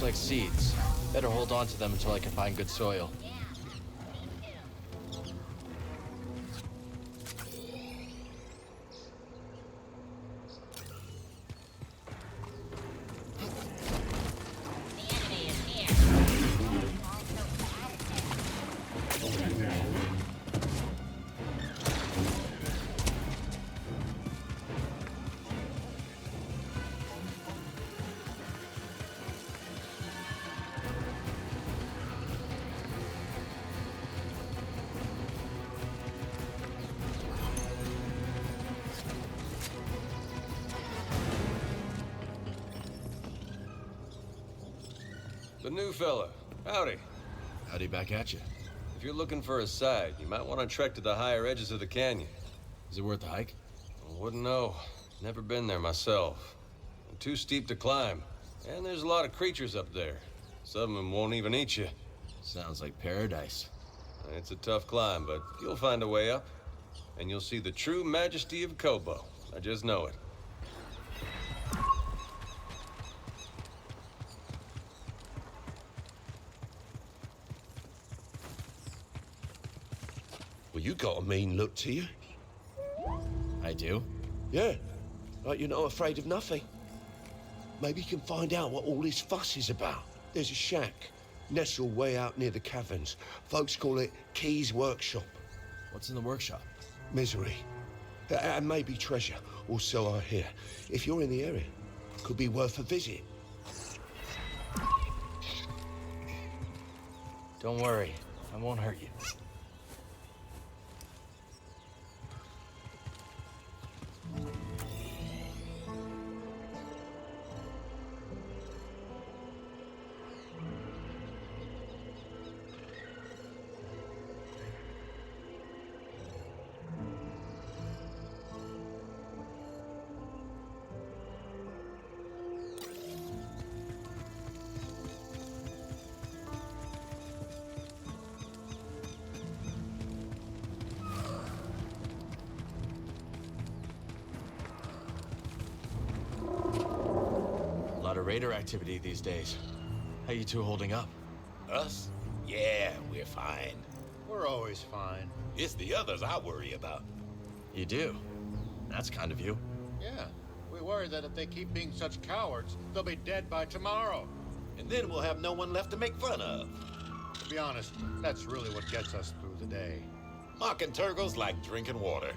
Like seeds. Better hold on to them until I can find good soil. The new fella. Howdy. Howdy back at you. If you're looking for a side, you might want to trek to the higher edges of the canyon. Is it worth the hike? I wouldn't know. Never been there myself. Too steep to climb. And there's a lot of creatures up there. Some of them won't even eat you. Sounds like paradise. It's a tough climb, but you'll find a way up. And you'll see the true majesty of Kobo. I just know it. Well, you got a mean look to you. I do? Yeah, like you're not afraid of nothing. Maybe you can find out what all this fuss is about. There's a shack, nestled way out near the caverns. Folks call it Key's Workshop. What's in the workshop? Misery. And maybe treasure, or so I hear. If you're in the area, could be worth a visit. Don't worry, I won't hurt you. raider activity these days. How you two holding up? Us? Yeah, we're fine. We're always fine. It's the others I worry about. You do? That's kind of you. Yeah, we worry that if they keep being such cowards, they'll be dead by tomorrow. And then we'll have no one left to make fun of. To be honest, that's really what gets us through the day. Mocking Turgle's like drinking water.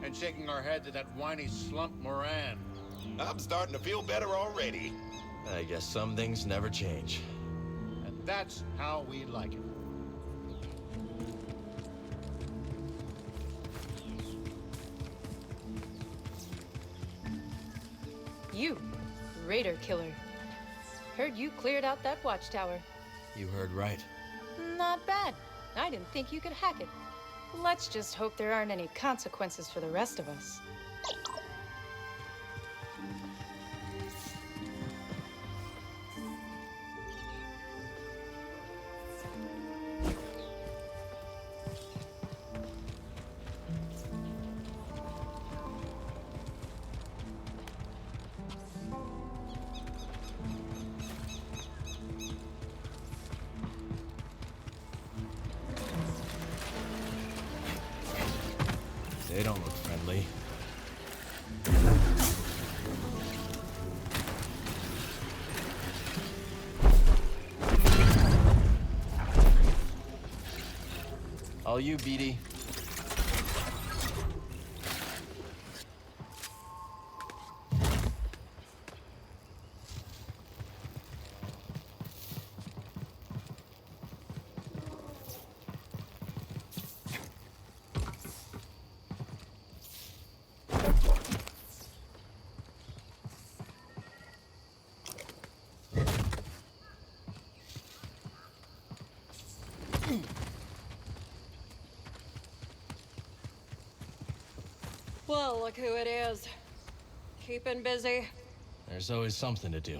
And shaking our heads at that whiny slump Moran. I'm starting to feel better already. I guess some things never change. And that's how we like it. You, raider killer. Heard you cleared out that watchtower. You heard right. Not bad. I didn't think you could hack it. Let's just hope there aren't any consequences for the rest of us. They don't look friendly. All you, BD. Well, look who it is. Keeping busy? There's always something to do.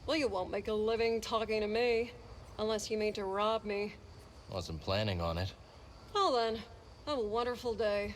Well, you won't make a living talking to me. Unless you mean to rob me. Wasn't planning on it. Well then, have a wonderful day.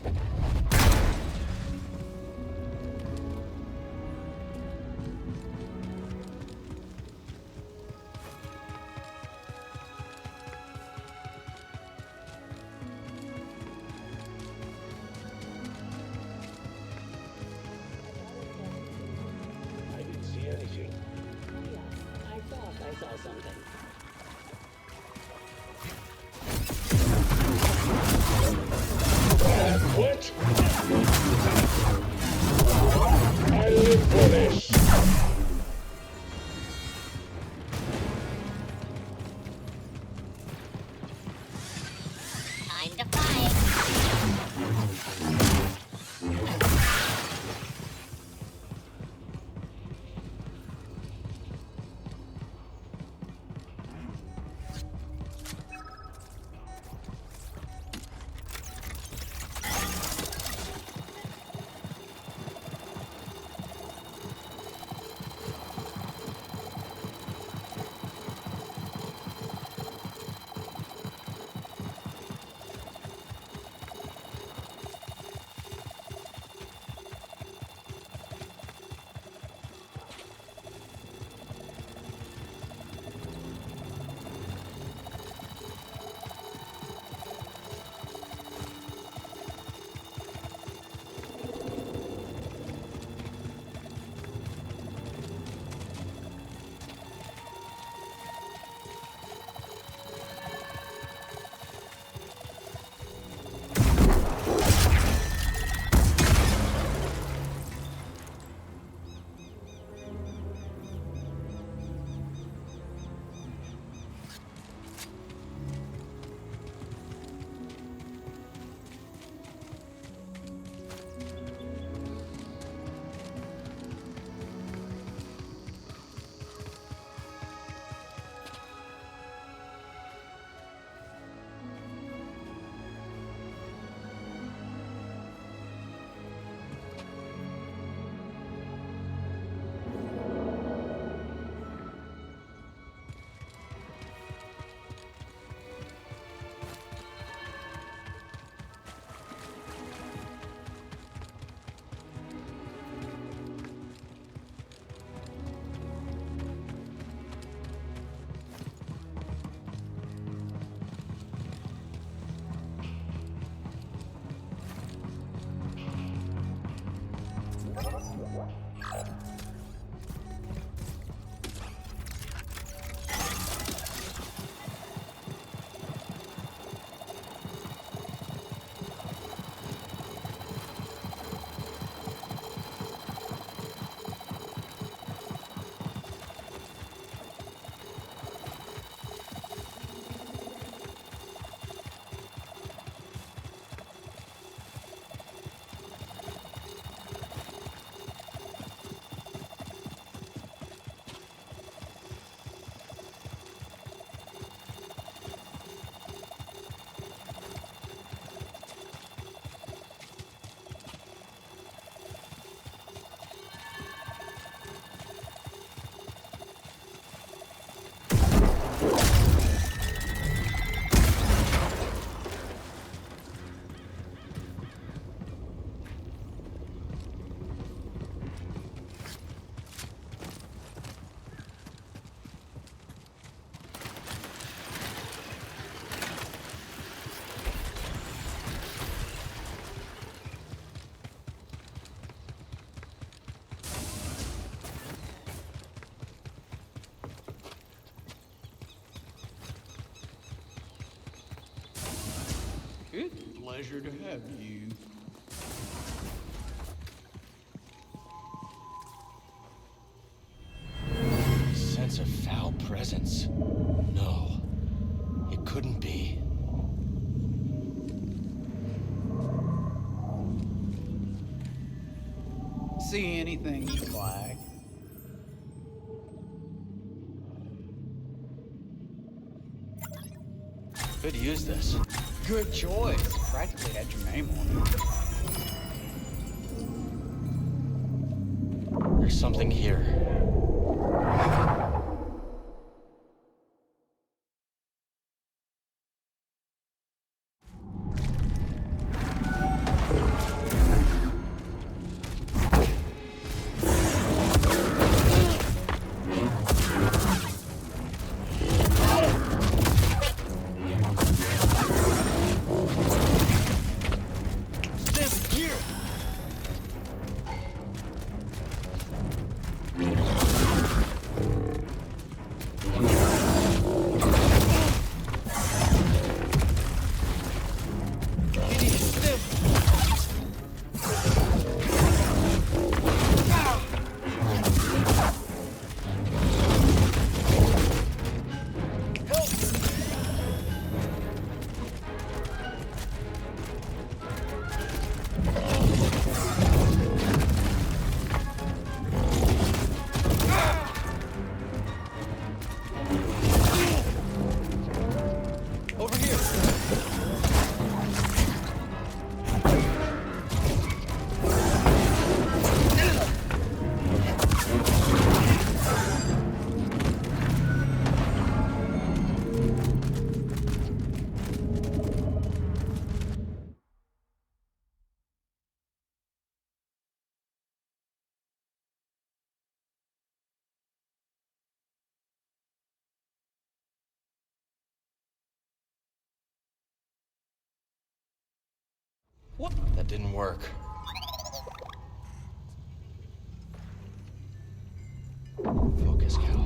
I didn't see anything. I thought I saw something. What? I live for this. Time to fight. It's a pleasure to have you. Sense of foul presence. No, it couldn't be. See anything you like? Could use this. Good choice. Practically had your name on it. There's something here. That didn't work. Focus, Cal.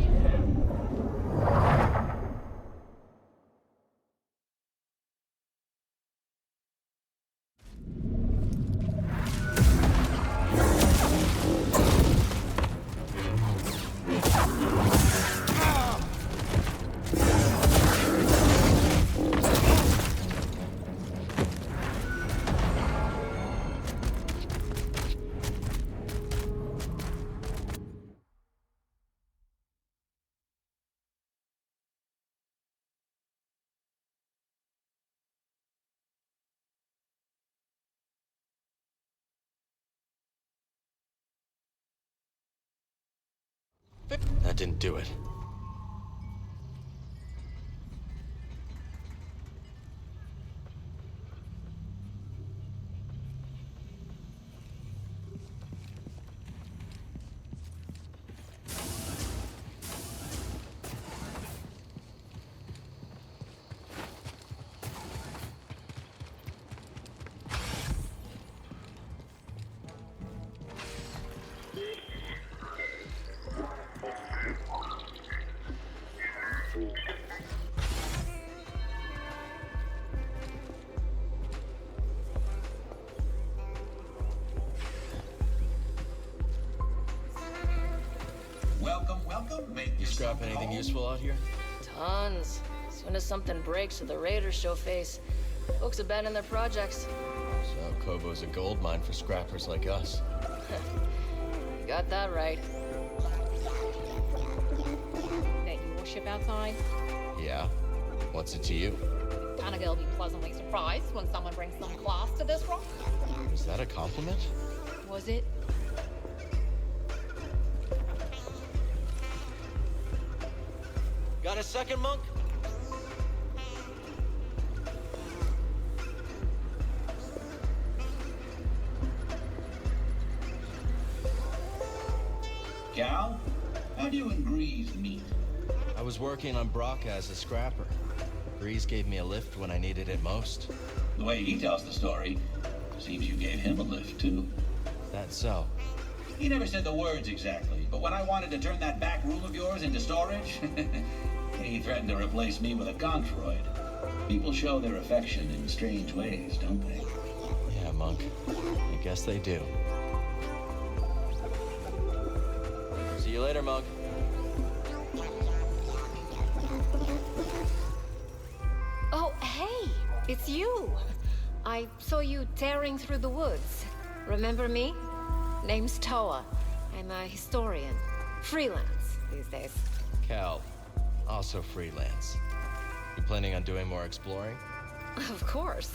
That didn't do it. You scrap anything useful out here? Tons. As soon as something breaks or the raiders show face, folks abandon their projects. So Kobo's a gold mine for scrappers like us. You got that right. That your ship outside? Yeah? What's it to you? Kinda gonna be pleasantly surprised when someone brings some class to this rock. Is that a compliment? Was it? Got a second, Monk? Cal, how do you and Grease meet? I was working on Broca as a scrapper. Grease gave me a lift when I needed it most. The way he tells the story, seems you gave him a lift, too. That's so. He never said the words exactly, but when I wanted to turn that back room of yours into storage, he threatened to replace me with a Gonfroid. People show their affection in strange ways, don't they? Yeah, Monk. I guess they do. See you later, Monk. Oh, hey! It's you! I saw you tearing through the woods. Remember me? Name's Toa. I'm a historian. Freelance these days. Cal. Also freelance. You planning on doing more exploring? Of course.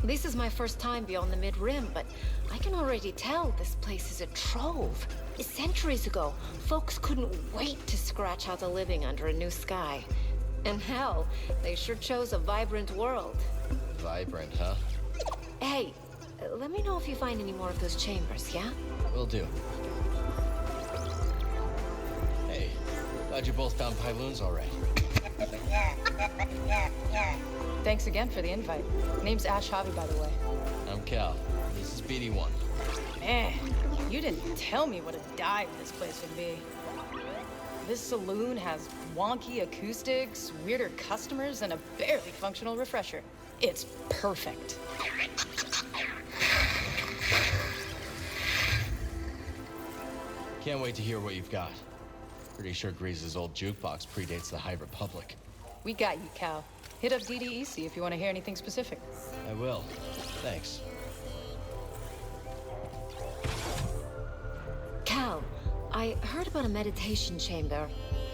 This is my first time beyond the Mid-Rim, but I can already tell this place is a trove. Centuries ago, folks couldn't wait to scratch out a living under a new sky. And hell, they sure chose a vibrant world. Vibrant, huh? Hey, let me know if you find any more of those chambers, yeah? Will do. Hey, glad you both found Pyloons already. Thanks again for the invite. Name's Ash Hobby, by the way. I'm Cal. This is BD1. Man, you didn't tell me what a dive this place would be. This saloon has wonky acoustics, weirder customers, and a barely functional refresher. It's perfect. Can't wait to hear what you've got. Pretty sure Grease's old jukebox predates the High Republic. We got you, Cal. Hit up DDEC if you want to hear anything specific. I will. Thanks. Cal, I heard about a meditation chamber.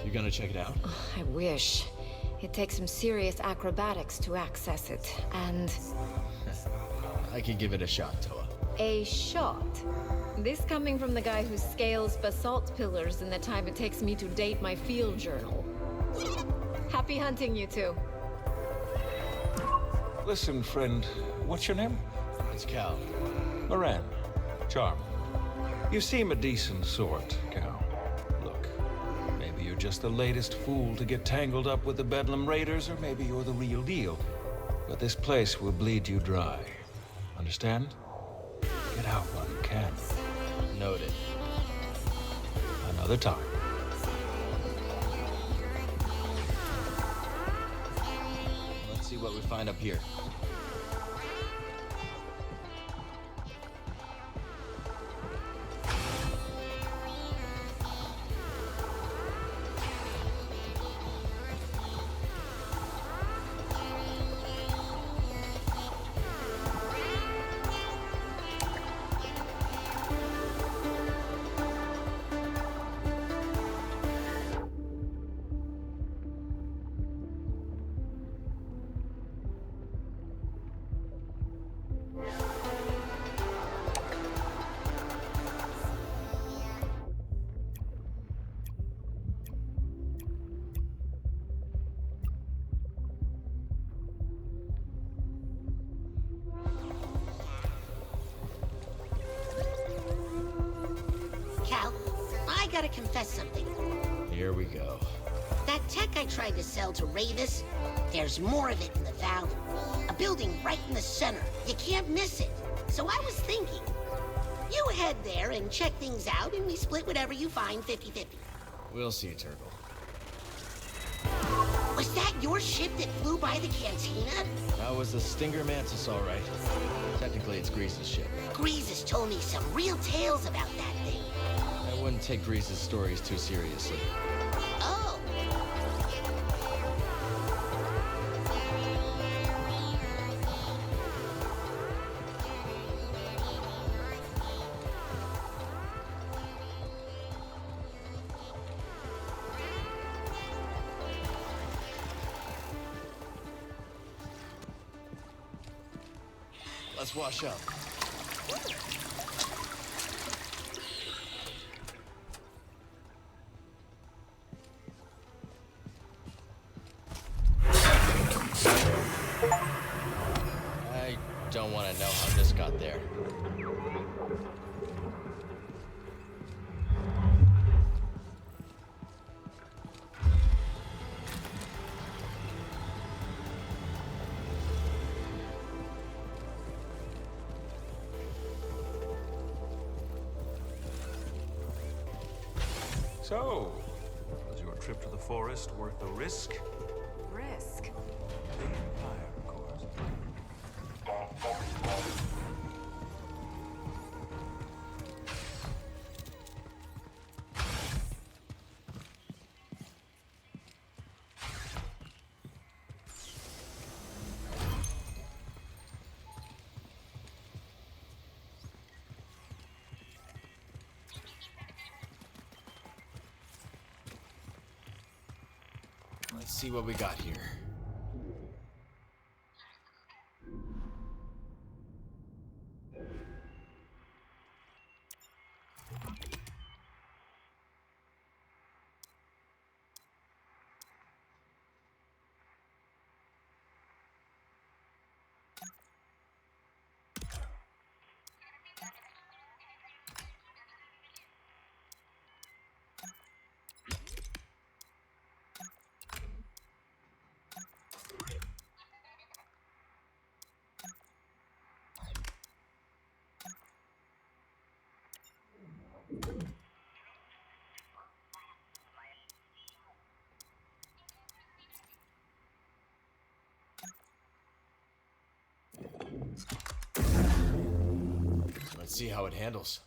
You gonna check it out? Oh, I wish. It takes some serious acrobatics to access it, and... I can give it a shot, Toa. A shot? This coming from the guy who scales basalt pillars in the time it takes me to date my field journal. Happy hunting, you two. Listen, friend, what's your name? It's Cal. Moran. Charm. You seem a decent sort, Cal. Look, maybe you're just the latest fool to get tangled up with the Bedlam Raiders, or maybe you're the real deal. But this place will bleed you dry. Understand? Get out while you can. Noted. Another time. Let's see what we find up here. Cal, I gotta confess something. Here we go. That tech I tried to sell to Ravis, there's more of it in the valley. A building right in the center. You can't miss it. So I was thinking, you head there and check things out, and we split whatever you find 50-50. We'll see, Turgle. Was that your ship that flew by the cantina? That was the Stinger Mantis, all right. Technically, it's Grease's ship. Grease has told me some real tales about that thing. I wouldn't take Grease's stories too seriously. Oh. Let's wash up. I don't want to know how this got there. So, was your trip to the forest worth the risk? Risk? The Empire, of course. Let's see what we got here. Let's see how it handles.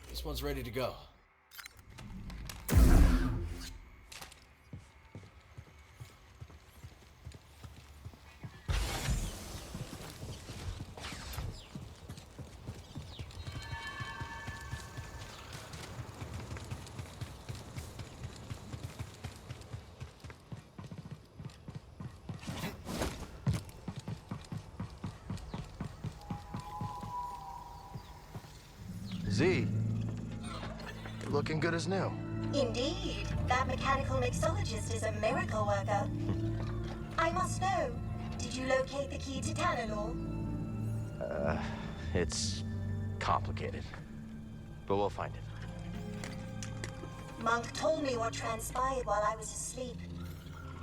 This one's ready to go. Z, Looking good as new. Indeed. That mechanical mixologist is a miracle worker. I must know, did you locate the key to Tanalor? It's complicated. But we'll find it. Monk told me what transpired while I was asleep.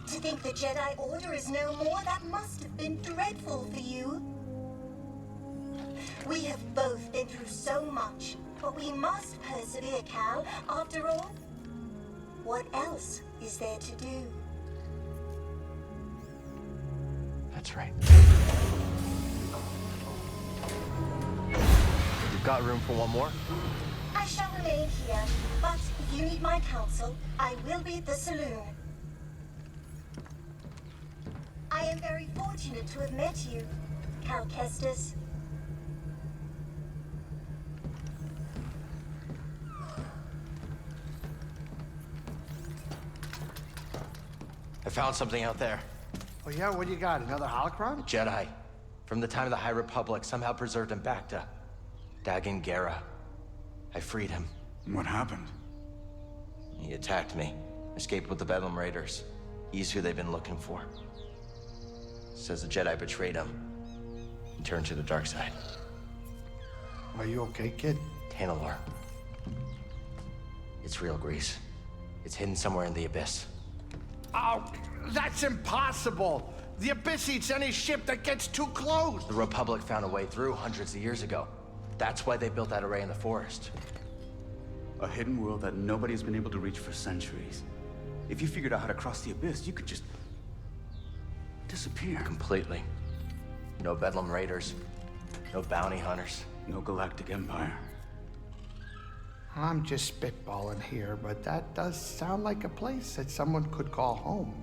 To think the Jedi Order is no more, that must have been dreadful for you. We have both been through so much, but we must persevere, Cal. After all, what else is there to do? That's right. You've got room for one more? I shall remain here, but if you need my counsel, I will be at the saloon. I am very fortunate to have met you, Cal Kestis. I found something out there. Oh yeah, what do you got? Another holocron? Jedi. From the time of the High Republic, somehow preserved him back to Dagan Gera. I freed him. What happened? He attacked me. Escaped with the Bedlam Raiders. He's who they've been looking for. Says the Jedi betrayed him and turned to the dark side. Are you okay, kid? Tanalor. It's real, Grease. It's hidden somewhere in the Abyss. Oh, that's impossible! The Abyss eats any ship that gets too close! The Republic found a way through hundreds of years ago. That's why they built that array in the forest. A hidden world that nobody's been able to reach for centuries. If you figured out how to cross the Abyss, you could just disappear. Completely. No Bedlam Raiders. No bounty hunters. No galactic empire. I'm just spitballing here, but that does sound like a place that someone could call home.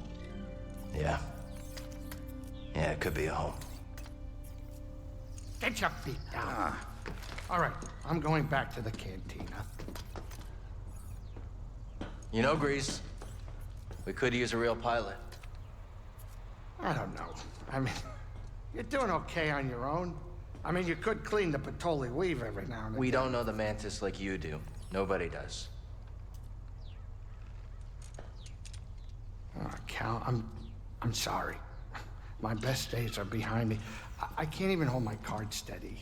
Yeah. Yeah, it could be a home. Get your feet down. All right, I'm going back to the cantina. You know, Grease, we could use a real pilot. I don't know. I mean, you're doing okay on your own. I mean, you could clean the Patoli weave every now and again. We don't know the Mantis like you do. Nobody does. Oh, Cal, I'm sorry. My best days are behind me. I can't even hold my card steady.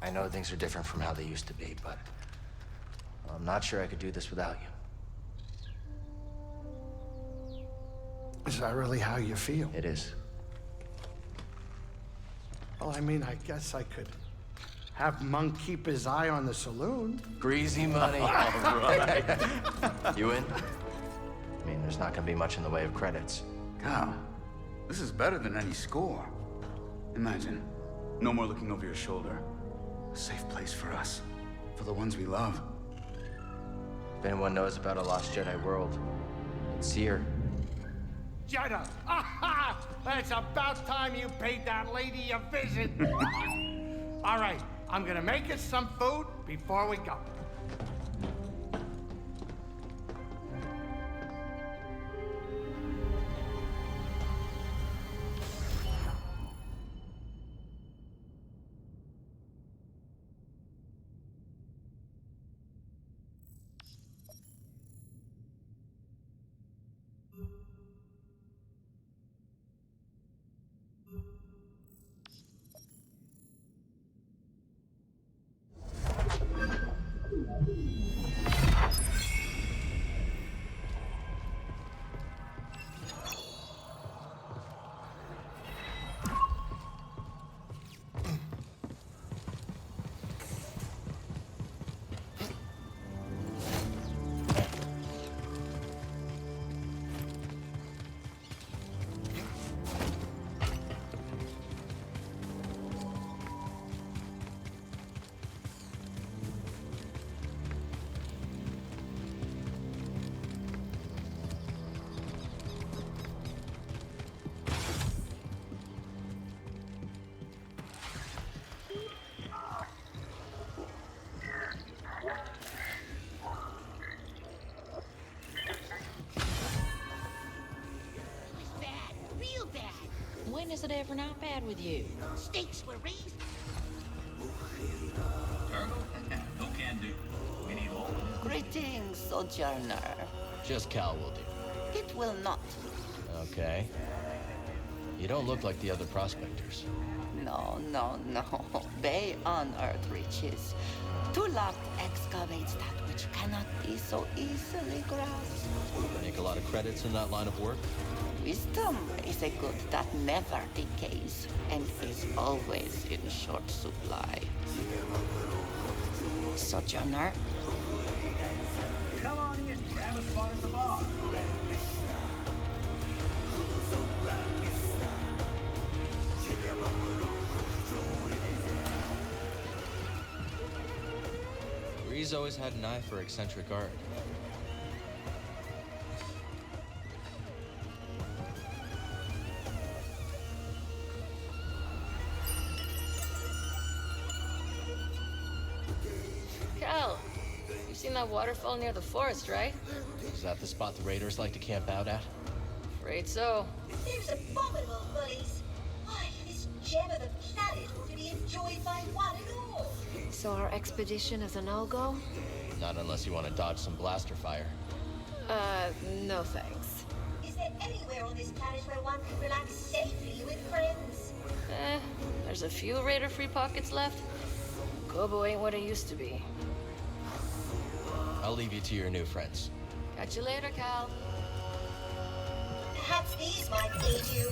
I know things are different from how they used to be, but I'm not sure I could do this without you. Is that really how you feel? It is. Well, I mean, I guess I could have Monk keep his eye on the saloon. Greasy money. All right. You in? I mean, there's not gonna be much in the way of credits. Cal, this is better than any score. Imagine, no more looking over your shoulder. A safe place for us, for the ones we love. If anyone knows about a lost Jedi world, it's here. Jedi! Aha! It's about time you paid that lady a visit. All right, I'm gonna make us some food before we go. When is it ever not bad with you? Stakes were raised. Turtle? No can Greetings, Sojourner. Just Cal will do. It will not. Okay. You don't look like the other prospectors. No. They unearth riches. Tulak excavates that which cannot be so easily grasped. Make a lot of credits in that line of work? Wisdom is a good that never decays and is always in short supply. Sojourner? Come on in, grab a spot at the bar. Grease always had an eye for eccentric art. Cal, you've seen that waterfall near the forest, right? Is that the spot the raiders like to camp out at? Afraid so. There's abominable bullies. Why, this gem of the planet ought to be enjoyed by one and all. So our expedition is a no-go? Not unless you want to dodge some blaster fire. No thanks. Is there anywhere on this planet where one can relax safely with friends? There's a few raider-free pockets left. Kobo ain't what it used to be. I'll leave you to your new friends. Catch you later, Cal. Perhaps these might aid you.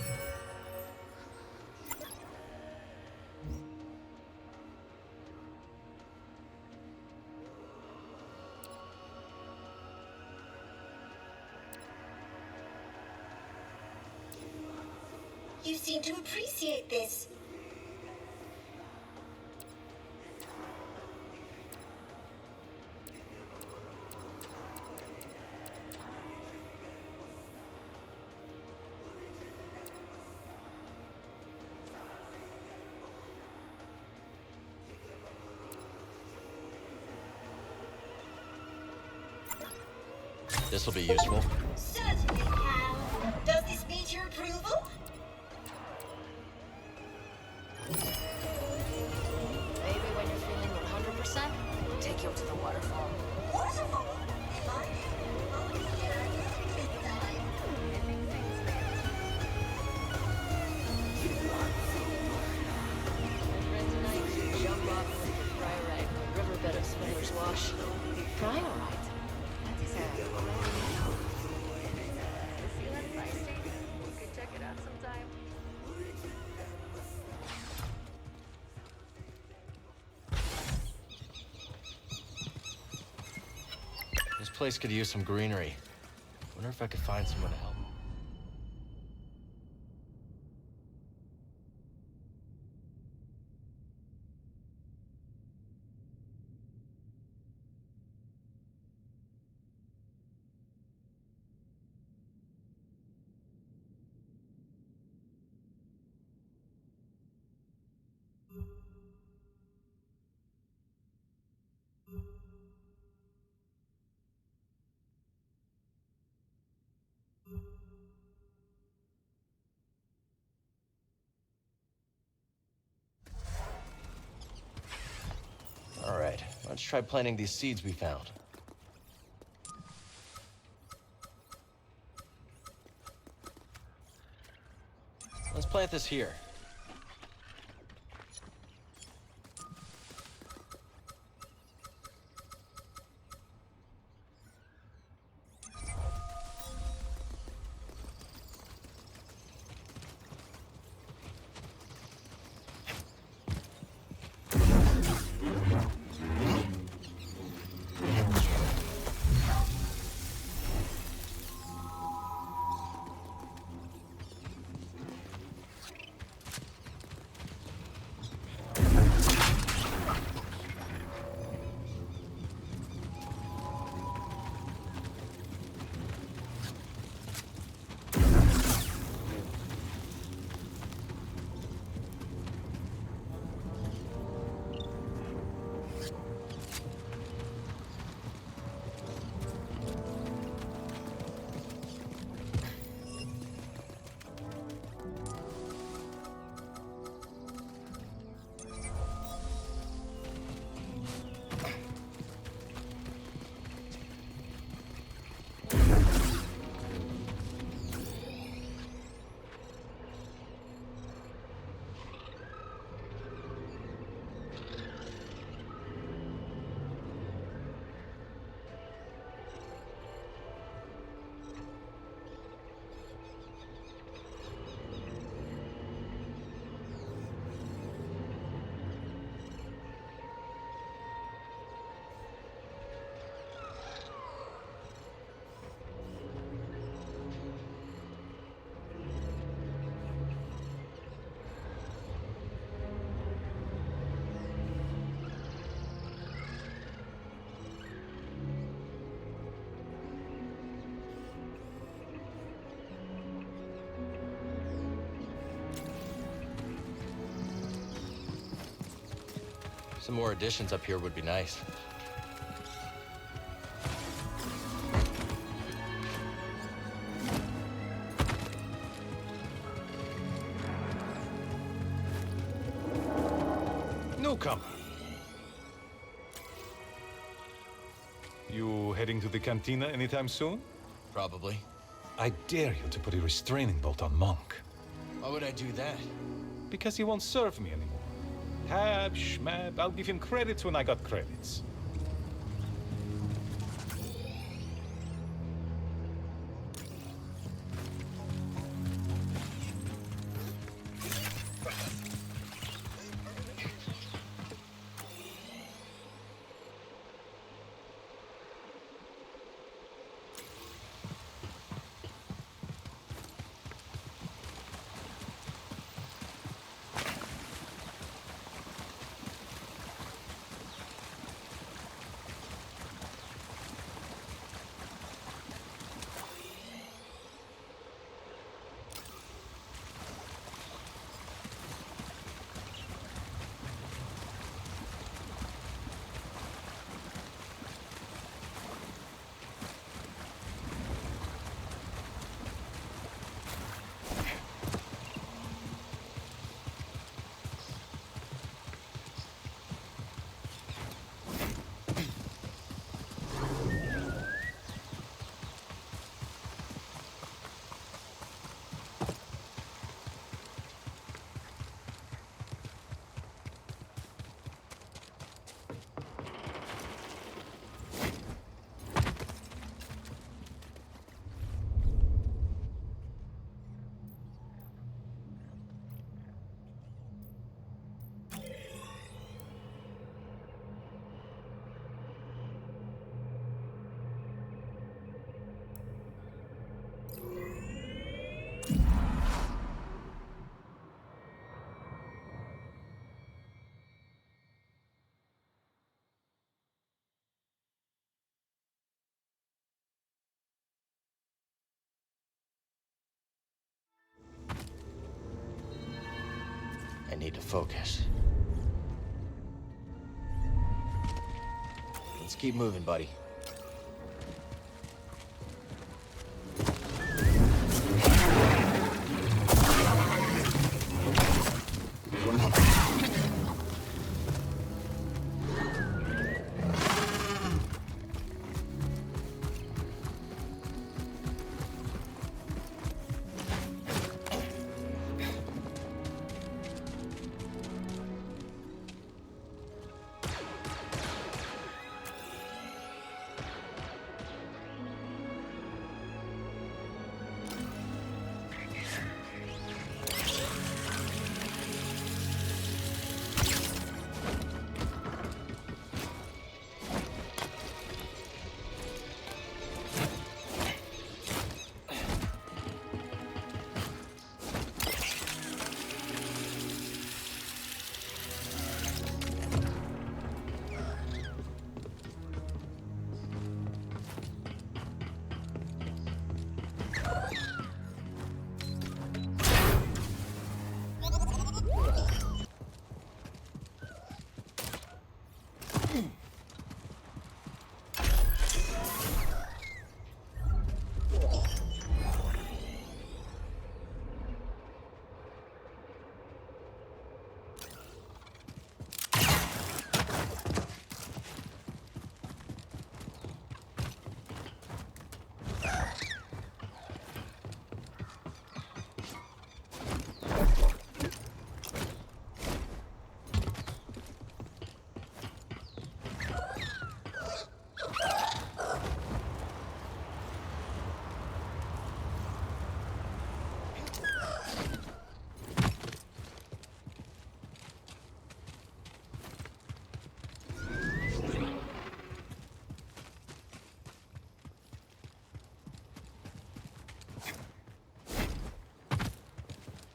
You seem to appreciate this. This'll be useful. Certainly, Cal. Does this meet your approval? Maybe when you're feeling 100%, we'll take you up to the waterfall. Waterfall? Am I? Oh, yeah. Big time. Friend tonight, jump off the Priorite, a riverbed of Swindler's Wash. Priorite? That's a... Feeling feisty? We could check it out sometime. This place could use some greenery. Wonder if I could find someone to help. All right, let's try planting these seeds we found. Let's plant this here. Some more additions up here would be nice. Newcomer. You heading to the cantina anytime soon? Probably. I dare you to put a restraining bolt on Monk. Why would I do that? Because he won't serve me anymore. Tab, schmab, I'll give him credits when I got credits. I need to focus. Let's keep moving, buddy.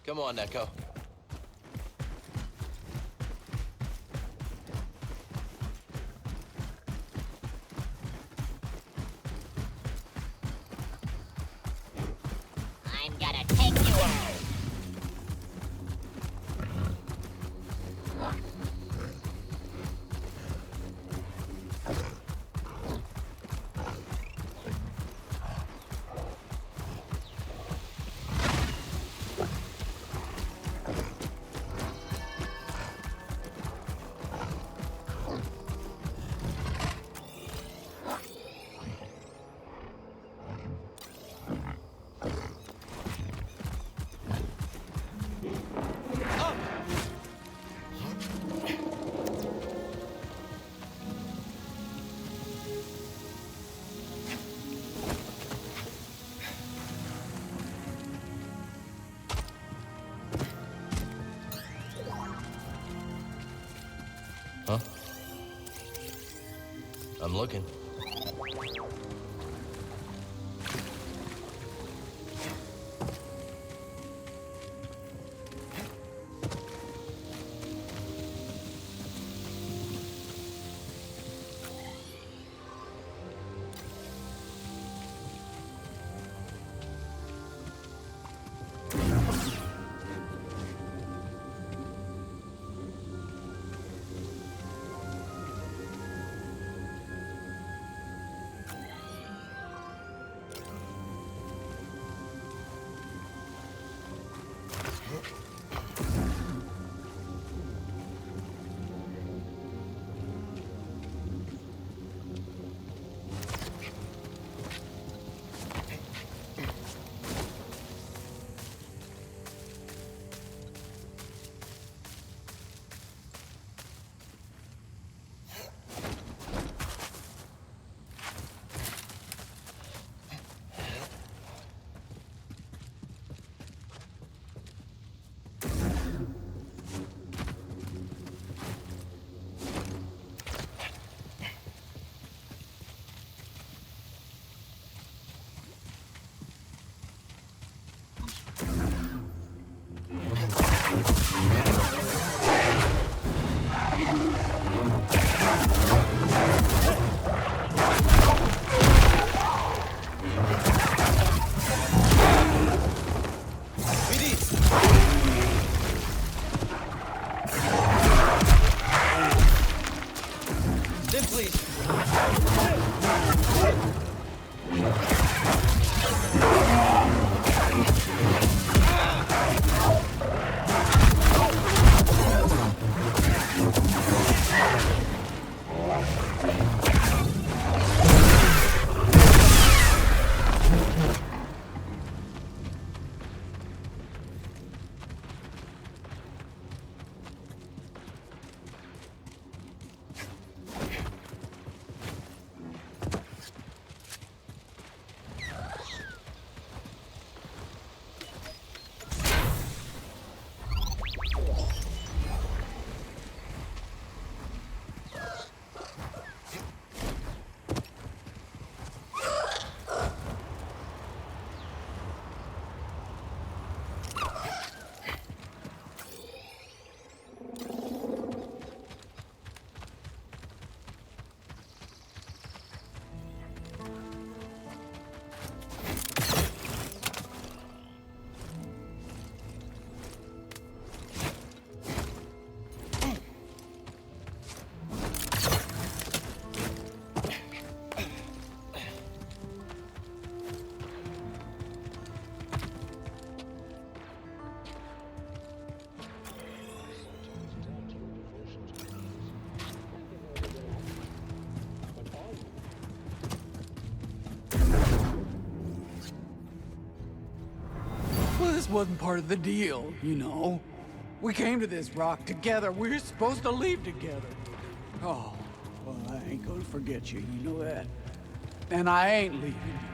Come on, Neko. I'm gonna take you out. I'm looking. This wasn't part of the deal, you know. We came to this rock together. We were supposed to leave together. Oh, well, I ain't gonna forget you, you know that. And I ain't leaving you.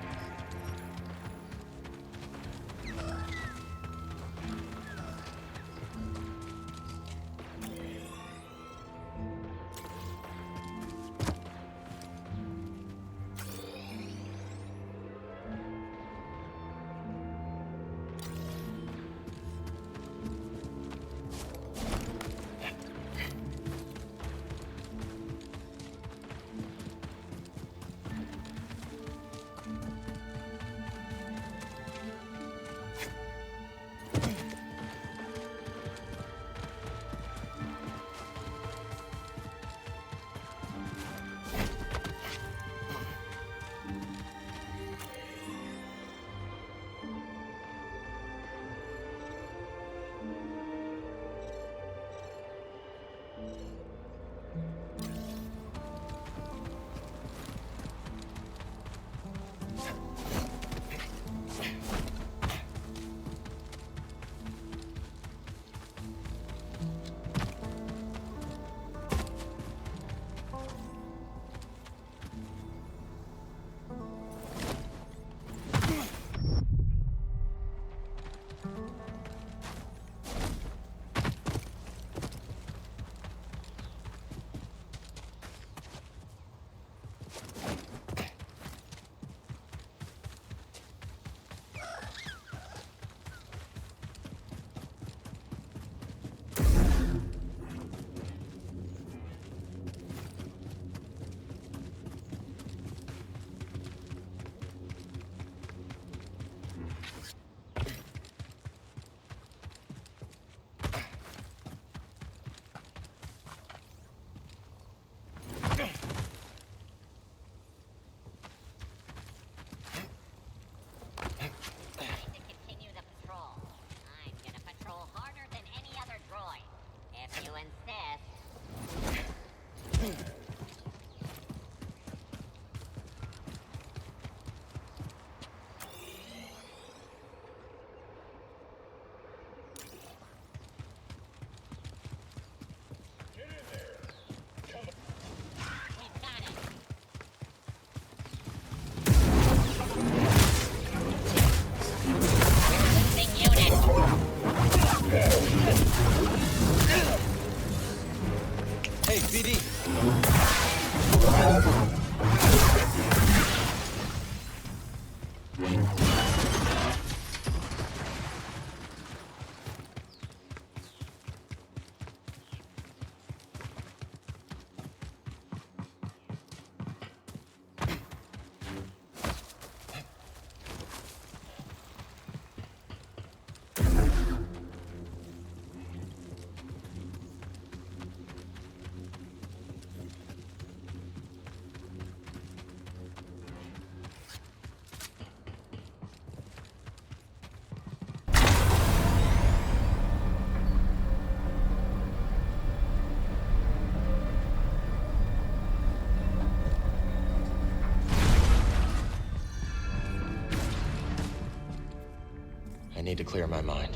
need to clear my mind.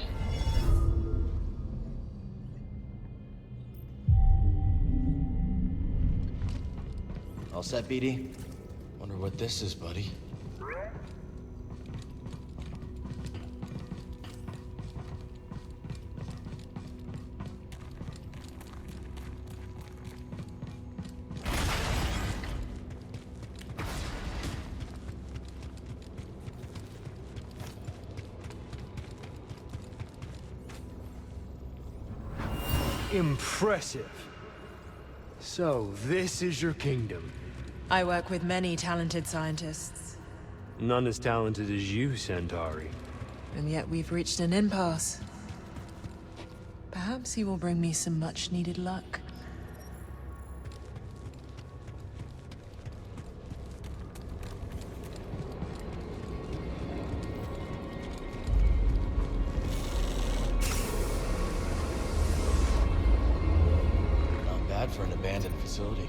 All set, BD? Wonder what this is, buddy. Impressive. So, this is your kingdom. I work with many talented scientists. None as talented as you, Centauri. And yet we've reached an impasse. Perhaps he will bring me some much-needed luck. Not bad for an abandoned facility.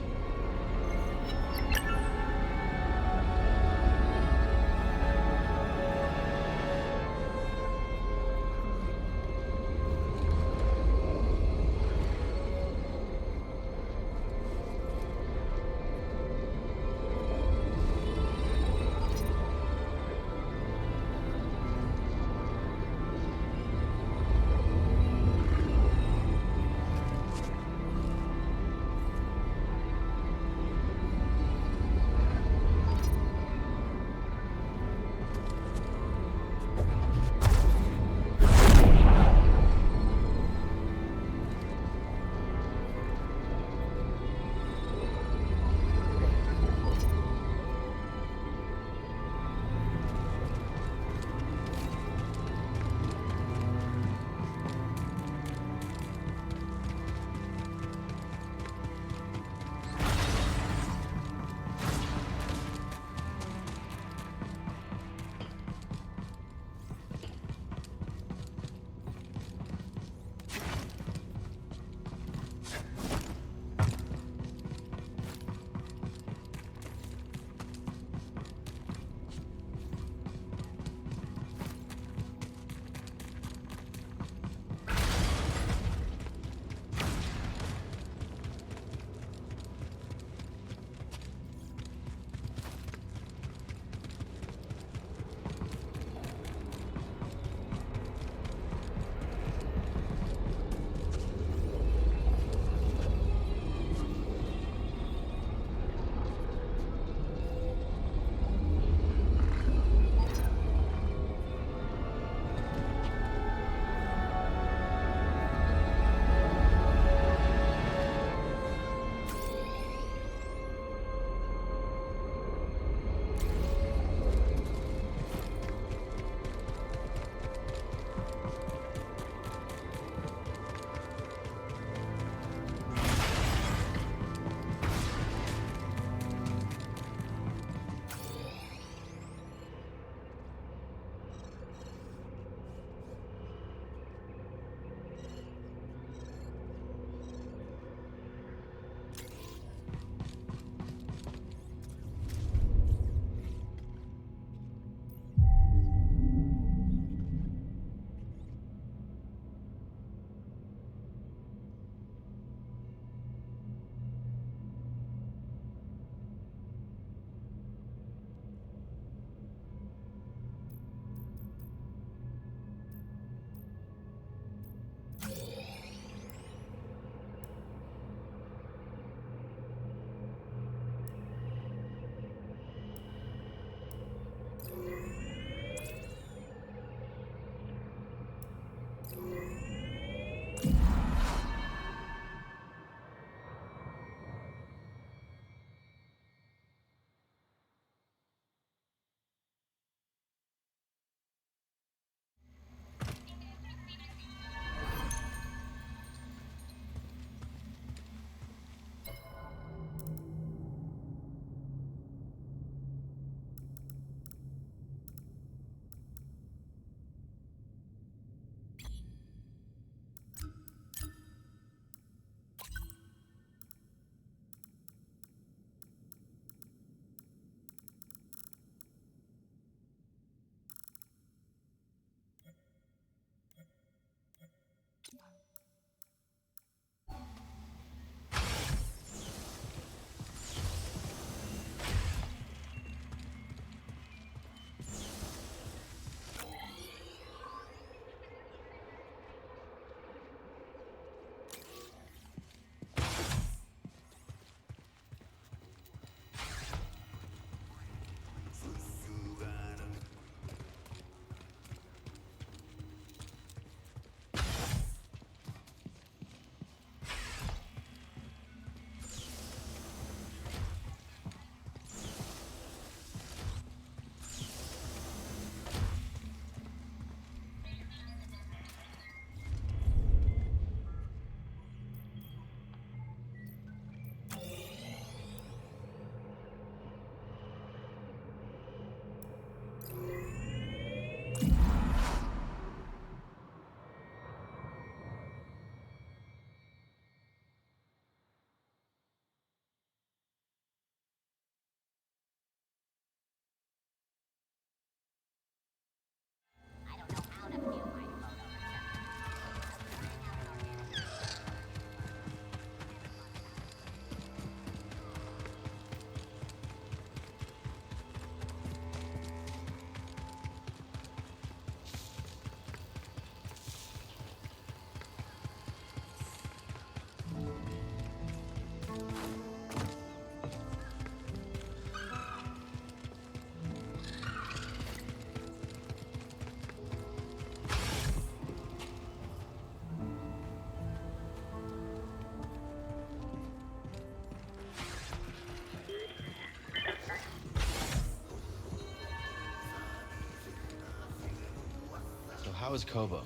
how is Kobo?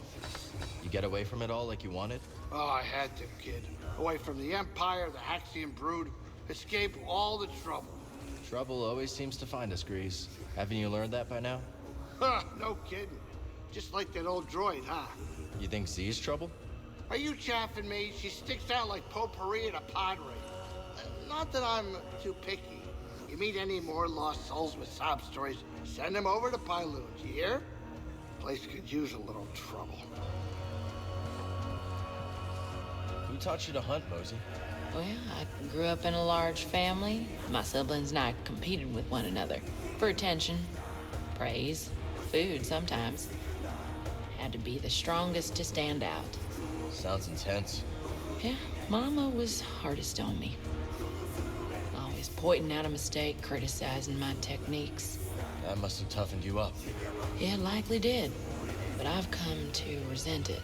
You get away from it all like you wanted? Oh, I had to, kid. Away from the Empire, the Haxian brood, escape all the trouble. Trouble always seems to find us, Grease. Haven't you learned that by now? Huh, no kidding. Just like that old droid, huh? You think Z's trouble? Are you chaffing me? She sticks out like potpourri at a pod race. Not that I'm too picky. You meet any more lost souls with sob stories, send them over to Pyloon, you hear? Place could use a little trouble. Who taught you to hunt, Mosey? Well, I grew up in a large family. My siblings and I competed with one another for attention, praise, food sometimes. Had to be the strongest to stand out. Sounds intense. Yeah, Mama was hardest on me. Always pointing out a mistake, criticizing my techniques. That must have toughened you up. Yeah, likely did. But I've come to resent it.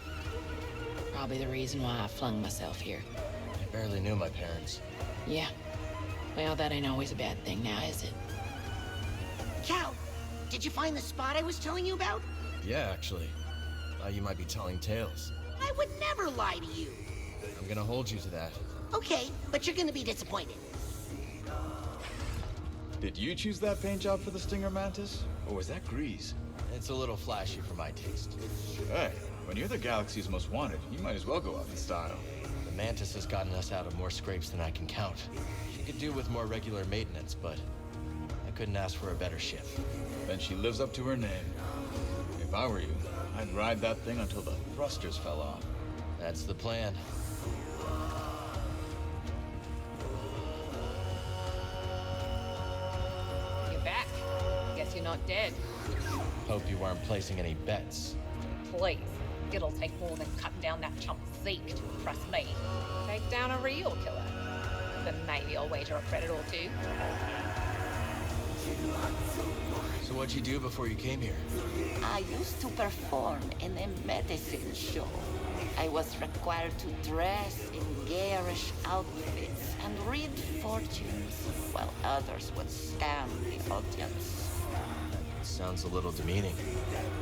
Probably the reason why I flung myself here. I barely knew my parents. Yeah. Well, that ain't always a bad thing now, is it? Cal, did you find the spot I was telling you about? Yeah, actually. Thought you might be telling tales. I would never lie to you. I'm gonna hold you to that. Okay, but you're gonna be disappointed. Did you choose that paint job for the Stinger Mantis? Or was that Grease? It's a little flashy for my taste. Hey, when you're the galaxy's most wanted, you might as well go out in style. The Mantis has gotten us out of more scrapes than I can count. She could do with more regular maintenance, but I couldn't ask for a better ship. Then she lives up to her name. If I were you, I'd ride that thing until the thrusters fell off. That's the plan. You're back. Guess you're not dead. Hope you weren't placing any bets. Please. It'll take more than cutting down that chump Zeke to impress me. Take down a real killer. Then maybe I'll wager a credit or two. So what'd you do before you came here? I used to perform in a medicine show. I was required to dress in garish outfits and read fortunes while others would scam the audience. Sounds a little demeaning.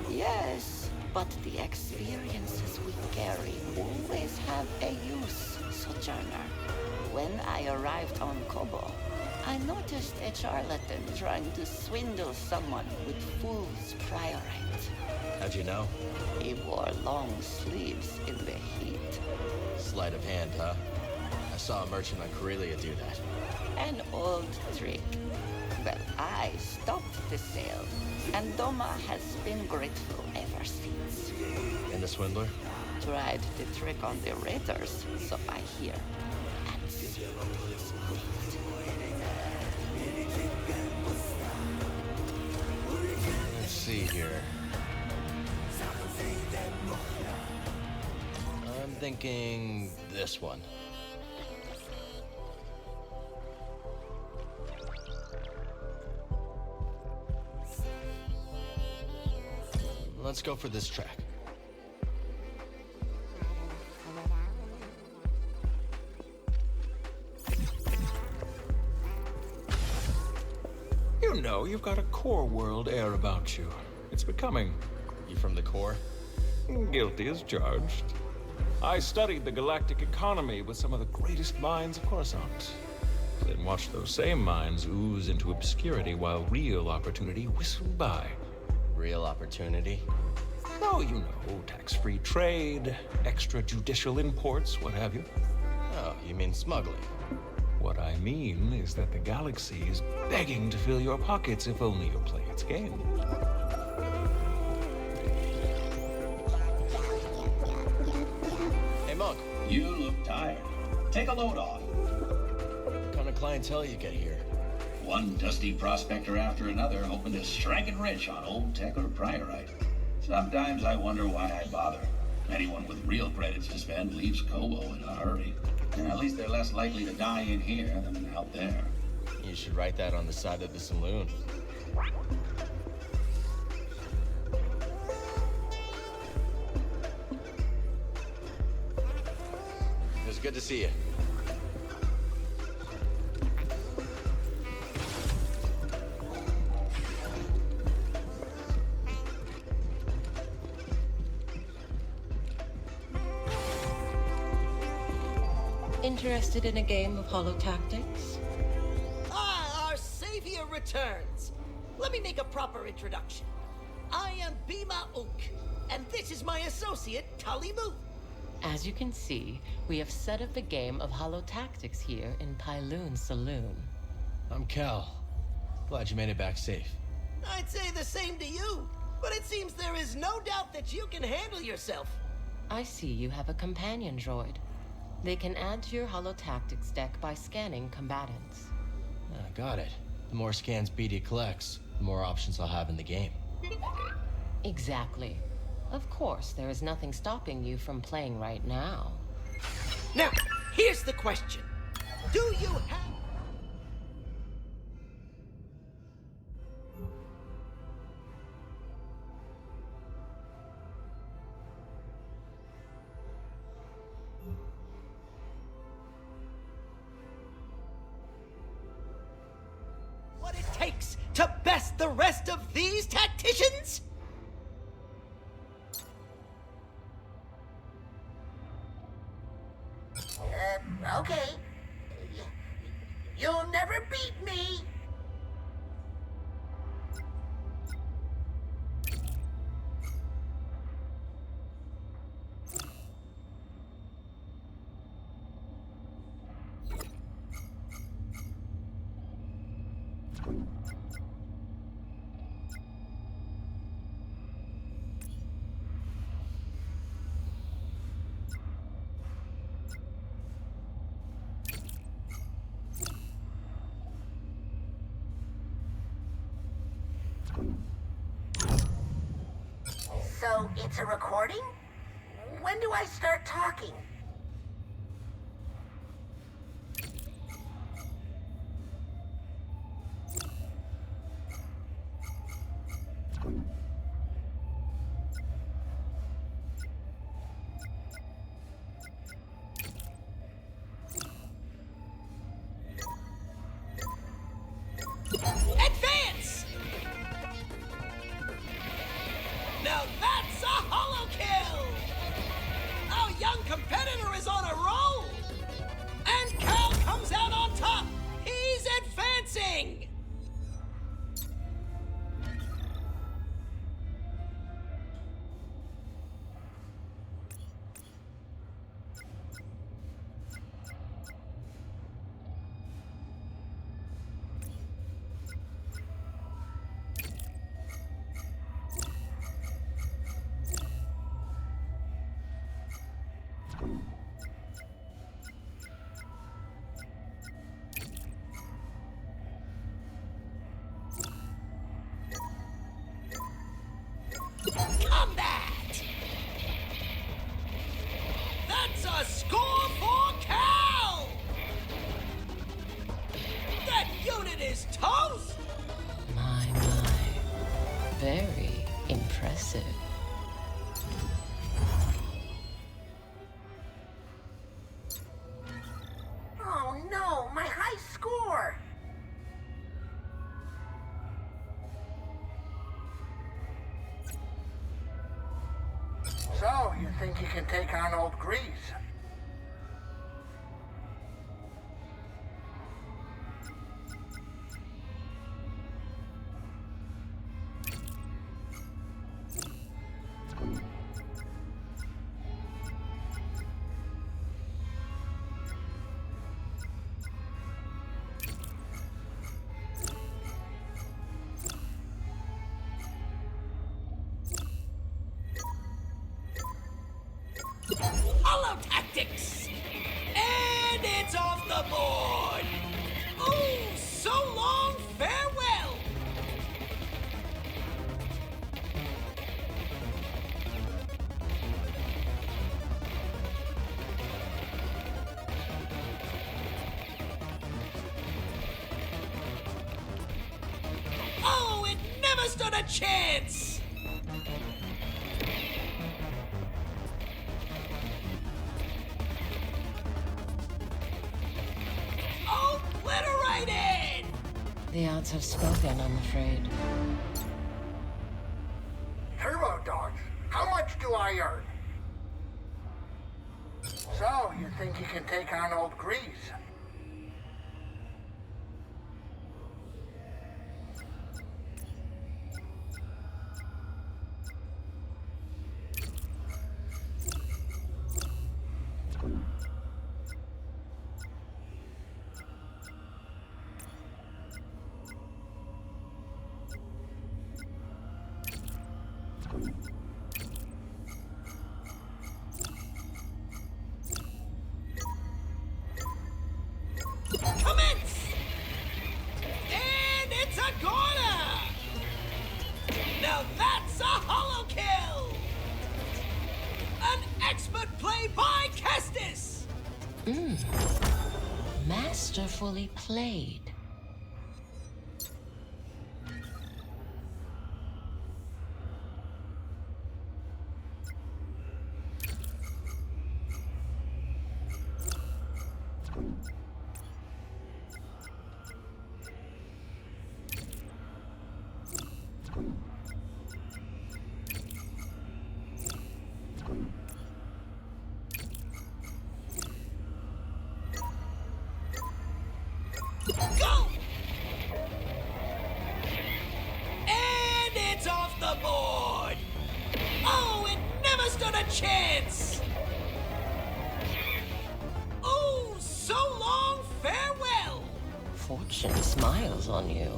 Yes, but the experiences we carry always have a use, Sojourner. When I arrived on Kobo, I noticed a charlatan trying to swindle someone with fool's priorite. How'd you know? He wore long sleeves in the heat. Sleight of hand, huh? I saw a merchant on Corellia do that. An old trick. Well, I stopped the sale, and Doma has been grateful ever since. And the swindler? Tried the trick on the raiders, so I hear. And sealed his fate. Let's see here. I'm thinking this one. Let's go for this track. You know, you've got a core world air about you. It's becoming. You from the core? Guilty as charged. I studied the galactic economy with some of the greatest minds of Coruscant. Then watched those same minds ooze into obscurity while real opportunity whistled by. Real opportunity? Oh, you know, tax-free trade, extrajudicial imports, what have you. Oh, you mean smuggling? What I mean is that the galaxy is begging to fill your pockets if only you play its game. Hey, Monk. You look tired. Take a load off. What kind of clientele you get here? One dusty prospector after another, hoping to strike it rich on old tech or priorite. Sometimes I wonder why I bother. Anyone with real credits to spend leaves Kobo in a hurry. And at least they're less likely to die in here than out there. You should write that on the side of the saloon. It was good to see you. Interested in a game of holotactics? Ah, our savior returns. Let me make a proper introduction. I am Bima Unk, and this is my associate, Talimu. As you can see, we have set up a game of holotactics here in Pyloon's saloon. I'm Cal. Glad you made it back safe. I'd say the same to you, but it seems there is no doubt that you can handle yourself. I see you have a companion droid. They can add to your holotactics deck by scanning combatants. Got it. The more scans BD collects, the more options I'll have in the game. Exactly. Of course, there is nothing stopping you from playing right now. Now, here's the question. Do you have... what it takes to best the rest of these tacticians? Okay. You'll never beat me. So, it's a recording? When do I start talking? Advance! Now that's a holo kill! Our young competitor is on a roll! And Cal comes out on top! He's advancing! Combat! That's a score for Cal! That unit is toast! My. Very impressive. Oh no, my high score! So, you think you can take on old Grease? Holotactics! And it's off the board! Oh, so long, farewell! Oh, it never stood a chance! Obliterated! The odds have spoken, I'm afraid. Turbo Dogs, how much do I earn? So, you think you can take on old Grease? Commence! And it's a corner! Now that's a holo kill! An expert play by Kestis! Masterfully played. Go! And it's off the board! Oh, it never stood a chance! Oh, so long, farewell! Fortune smiles on you.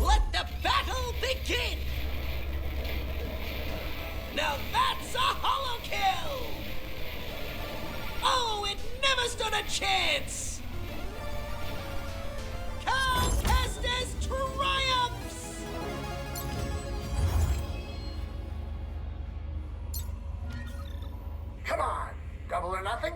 Let the battle begin! Now that's a holo kill! Oh, it never stood a chance! Cal Kestis triumphs! Come on, double or nothing?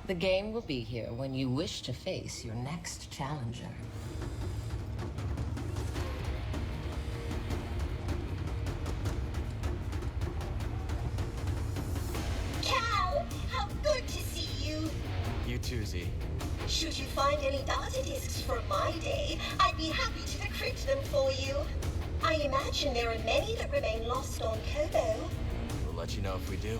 The game will be here when you wish to face your next challenger. Cal, how good to see you. You too, Z. Should you find any data discs from my day, I'd be happy to decrypt them for you. I imagine there are many that remain lost on Kobo. We'll let you know if we do.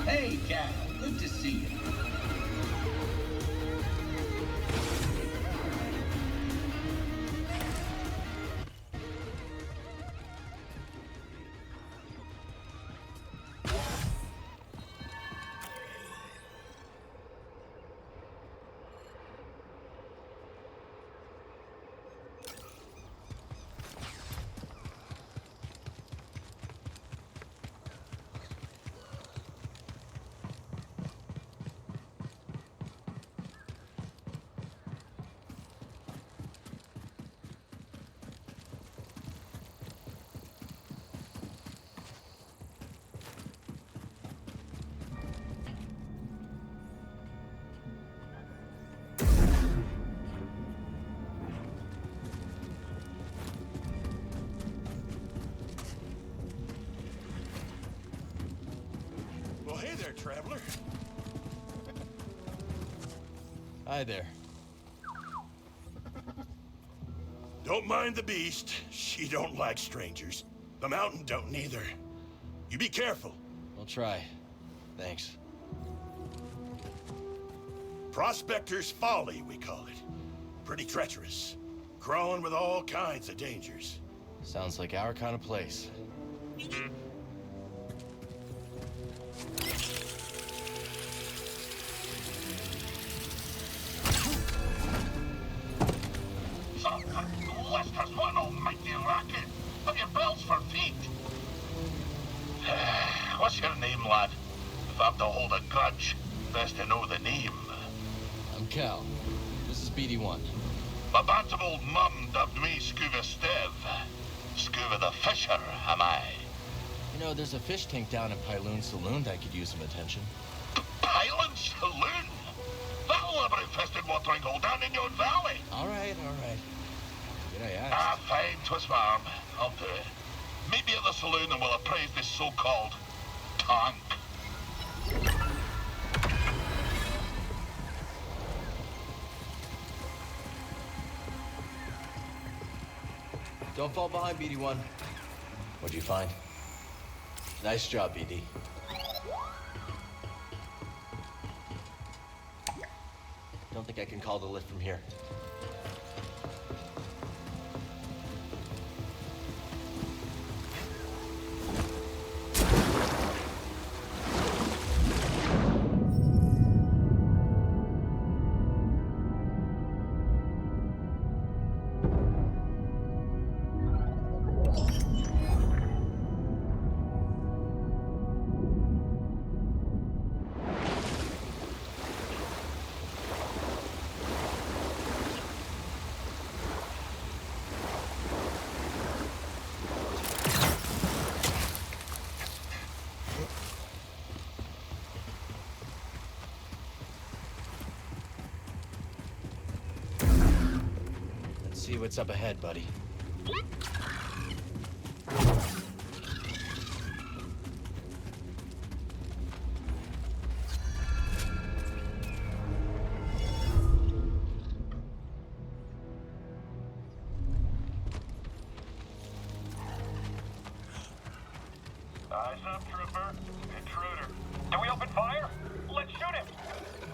Hey, Cal. Good to see you. traveler. Hi there. Don't mind the beast. She don't like strangers. The mountain don't neither. You be careful. I'll try. Thanks. Prospector's Folly, we call it. Pretty treacherous. Crawling with all kinds of dangers. Sounds like our kind of place. Lester's one almighty racket. Have your bells for feet? What's your name, lad? If I'm to hold a grudge, best to know the name. I'm Cal. This is BD1. My bantam old mum dubbed me Scuba Stev. Scuba the Fisher, am I? You know, there's a fish tank down in Pyloon Saloon that could use some attention. Pyloon Saloon? That labyrinth-infested watering hole down in your valley. All right. Did I ask? Ah, fine, twist my arm. I'll do it. Meet me at the saloon and we'll appraise this so-called tank. Don't fall behind, BD1. What'd you find? Nice job, BD. Don't think I can call the lift from here. See what's up ahead, buddy. Eyes up, trooper. Intruder. Do we open fire? Let's shoot him.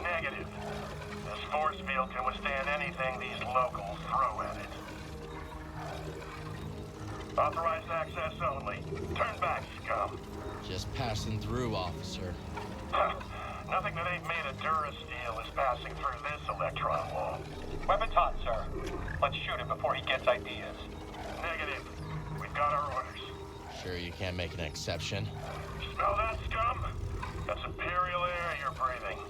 Negative. This force field can withstand anything these locals throw at it. Authorized access only. Turn back, scum. Just passing through, officer. Nothing that ain't made of Durasteel is passing through this electron wall. Weapons hot, sir. Let's shoot him before he gets ideas. Negative. We've got our orders. Sure you can't make an exception? Smell that, scum? That's Imperial air you're breathing.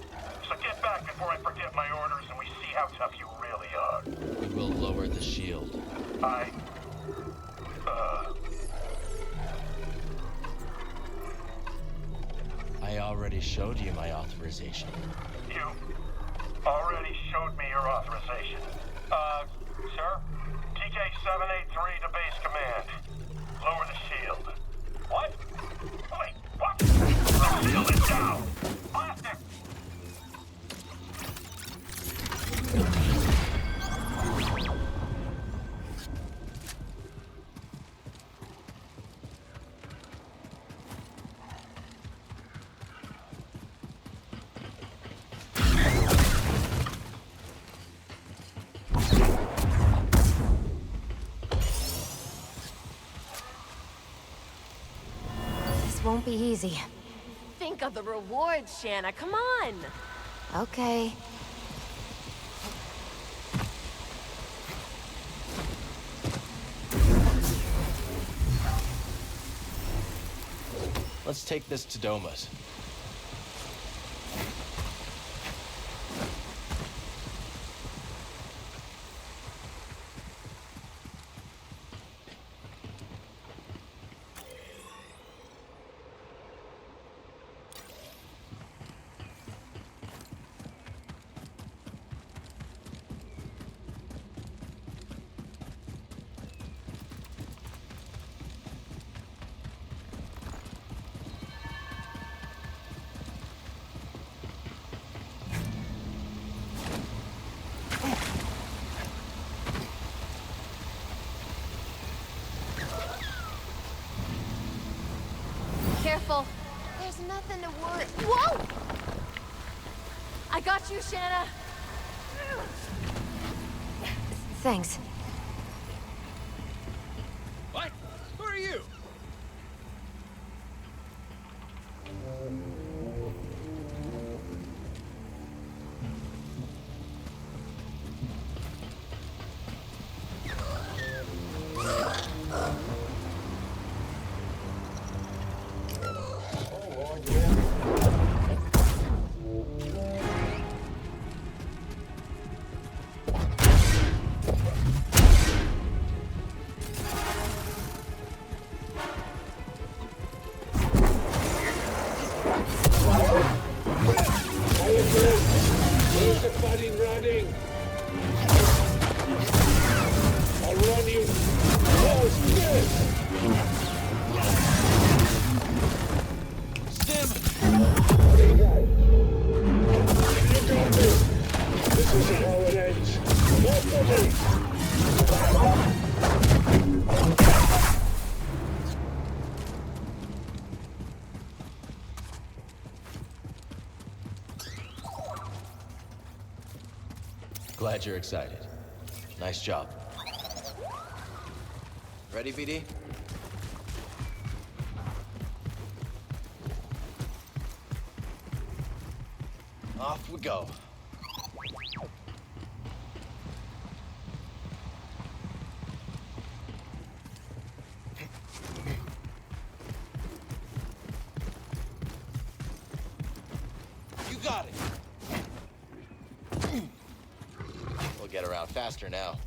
So get back before I forget my orders and we see how tough you really are. We will lower the shield. I already showed you my authorization. You already showed me your authorization. Sir? TK-783 to base command. Lower the shield. What? Wait, what? The shield is down! Blast him! Won't be easy. Think of the rewards, Shanna. Come on. Okay. Let's take this to Doma's. careful. There's nothing to worry. Whoa! I got you, Shanna. Thanks. What? Who are you? Glad you're excited. Nice job. Ready, BD? Off we go. You got it. We'll get around faster now.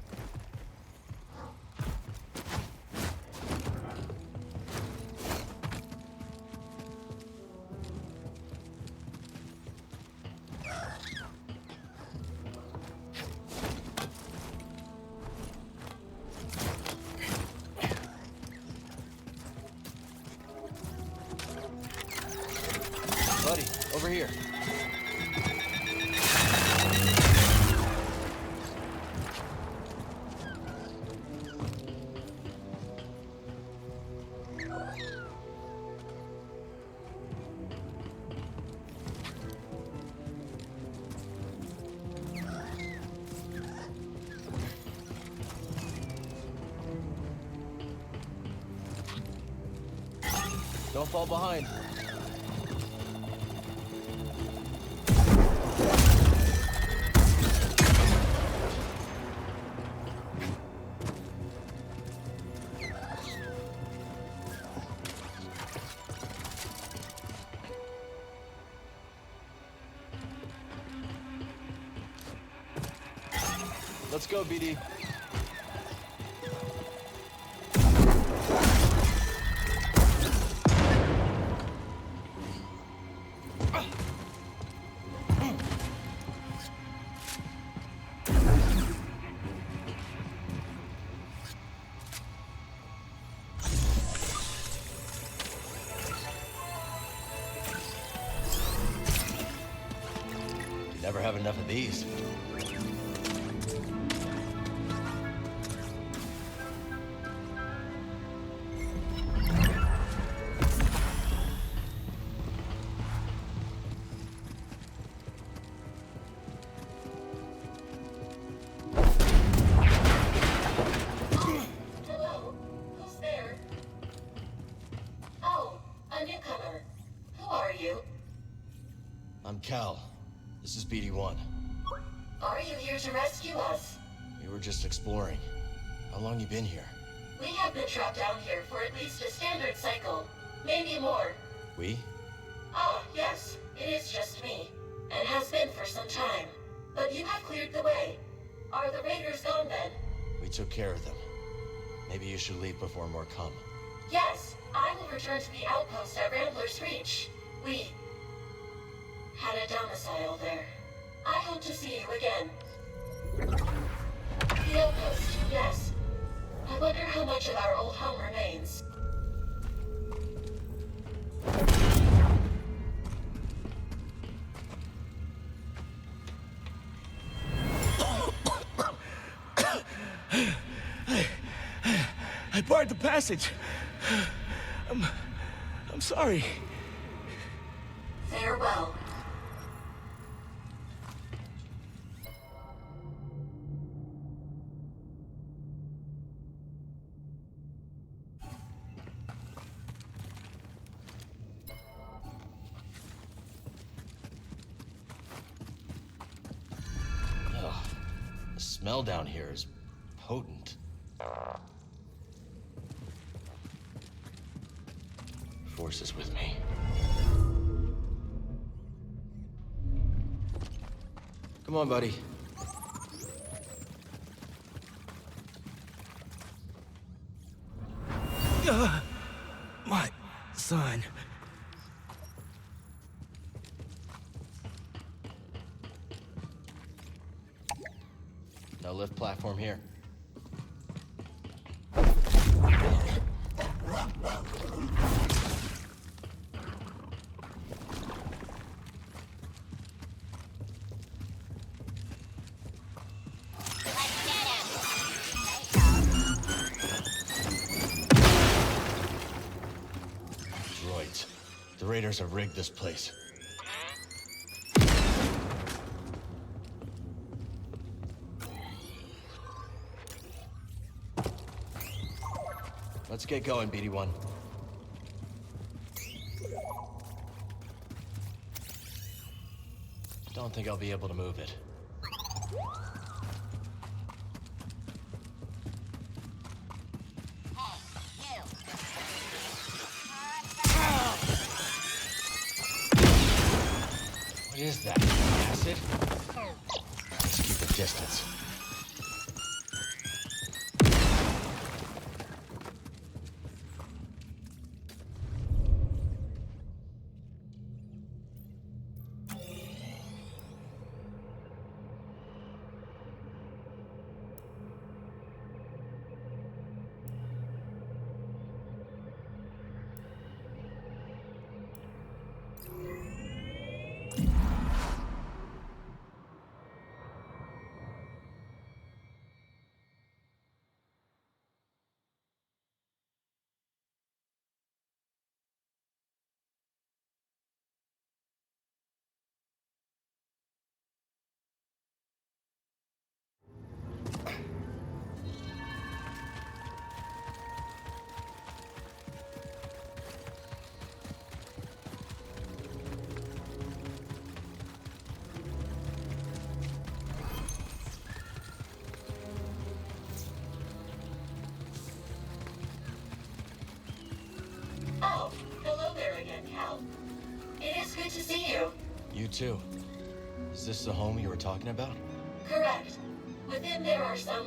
Buddy, over here. Don't fall behind. Let's go, BD. Never have enough of these. Hello? Who's there? Oh, a newcomer. Who are you? I'm Cal. This is BD1. Are you here to rescue us? We were just exploring. How long you been here? We have been trapped down here for at least a standard cycle. Maybe more. We? Ah, yes. It is just me. And has been for some time. But you have cleared the way. Are the raiders gone then? We took care of them. Maybe you should leave before more come. Yes. I will return to the outpost at Rambler's Reach. We had a domicile there. I hope to see you again. The outpost, yes. I wonder how much of our old home remains. I barred the passage. I'm sorry. Farewell. Ugh. The smell down here is potent. Force is with me. Come on, buddy. My son. No lift platform here. Droids. The Raiders have rigged this place. Let's get going, BD-1. Don't think I'll be able to move it. What is that? Acid? Let's keep a distance. Oh, hello there again, Cal. It is good to see you. You too. Is this the home you were talking about? Correct. Within there are some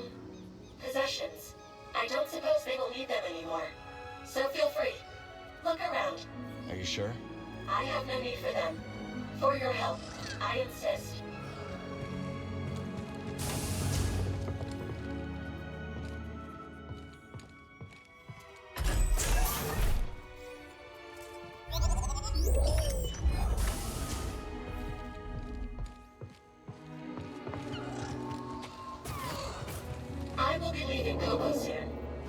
possessions. I don't suppose they will need them anymore. So feel free. Look around. Are you sure? I have no need for them. For your help, I insist. I will be leaving Kobo soon.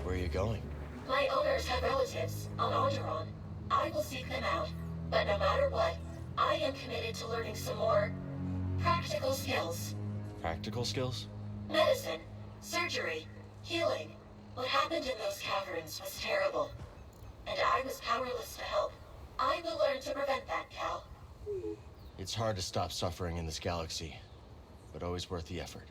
Where are you going? My owners have relatives on Alderaan. I will seek them out. But no matter what, I am committed to learning some more practical skills. Practical skills? Medicine, surgery, healing. What happened in those caverns was terrible. And I was powerless to help. I will learn to prevent that, Cal. It's hard to stop suffering in this galaxy, but always worth the effort.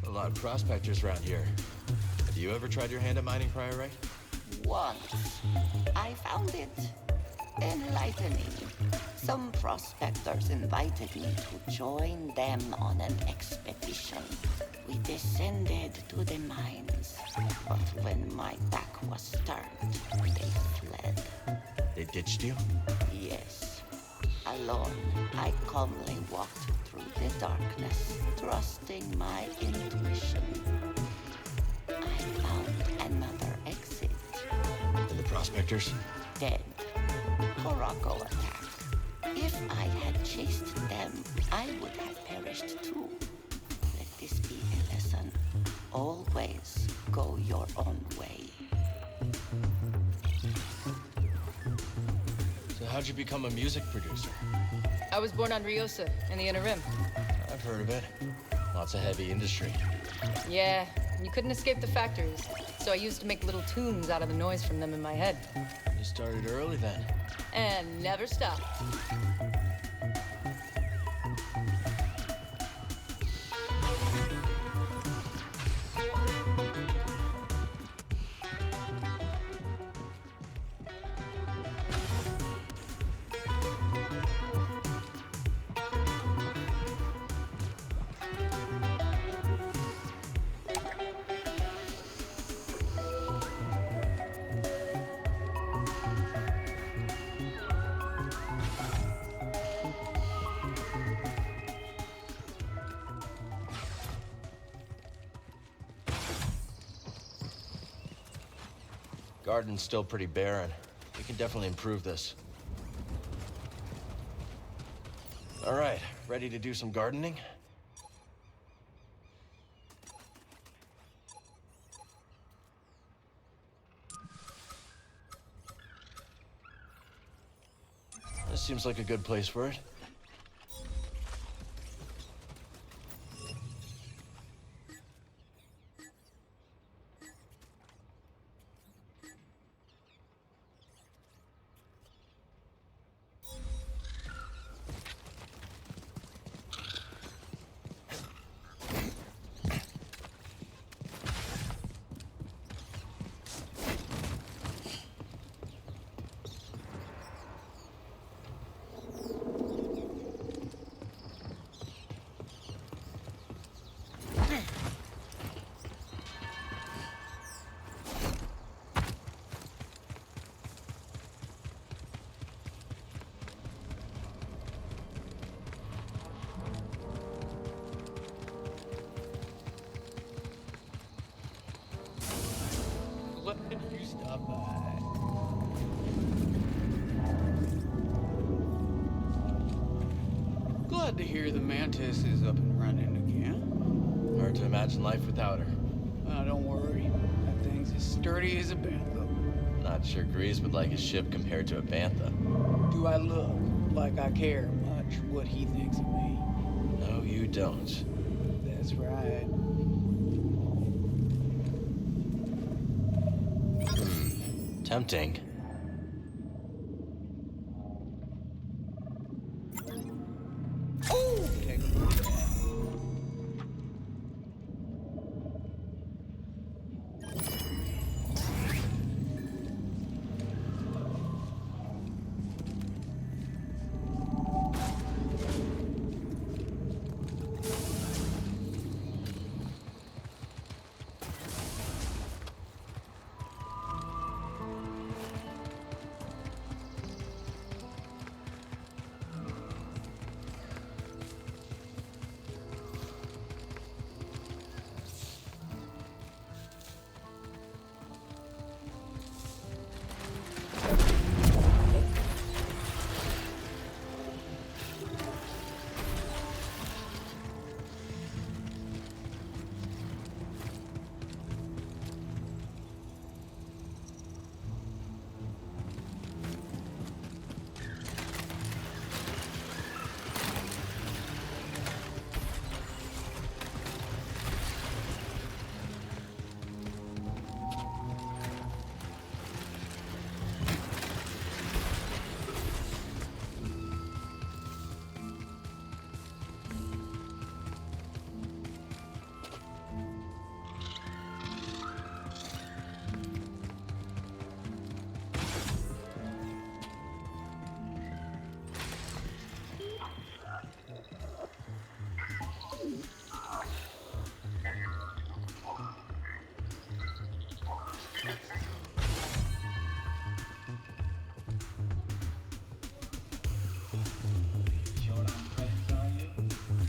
A lot of prospectors around here. Have you ever tried your hand at mining priorite? Once. I found it enlightening. Some prospectors invited me to join them on an expedition. We descended to the mines, but when my back was turned, they fled. They ditched you? Yes. Alone, I calmly walked through the darkness, trusting my intuition. I found another exit. And the prospectors? Dead. Korako attack. If I had chased them, I would have perished too. Let this be a lesson. Always go your own way. So how'd you become a music producer? I was born on Ryosa, in the Inner Rim. I've heard of it. Lots of heavy industry. Yeah, you couldn't escape the factories, so I used to make little tunes out of the noise from them in my head. You started early then. And never stopped. Garden's still pretty barren. We can definitely improve this. All right, ready to do some gardening? This seems like a good place for it. You stop by. Glad to hear the Mantis is up and running again. Hard to imagine life without her. Don't worry. That thing's as sturdy as a bantha. Not sure Grease would like his ship compared to a bantha. Do I look like I care much what he thinks of me? No, you don't. That's right. Tempting. Oh! Take a look at that.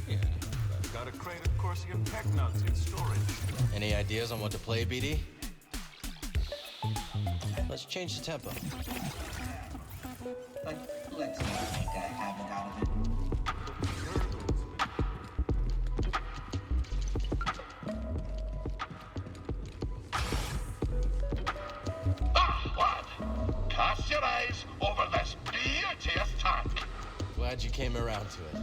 Yeah, I've got a crate of Corsican tech nuts in storage. Any ideas on what to play, BD? Let's change the tempo. But let's not make a habit out of it. Ah, lad! Cast your eyes over this beauteous tank. Glad you came around to it.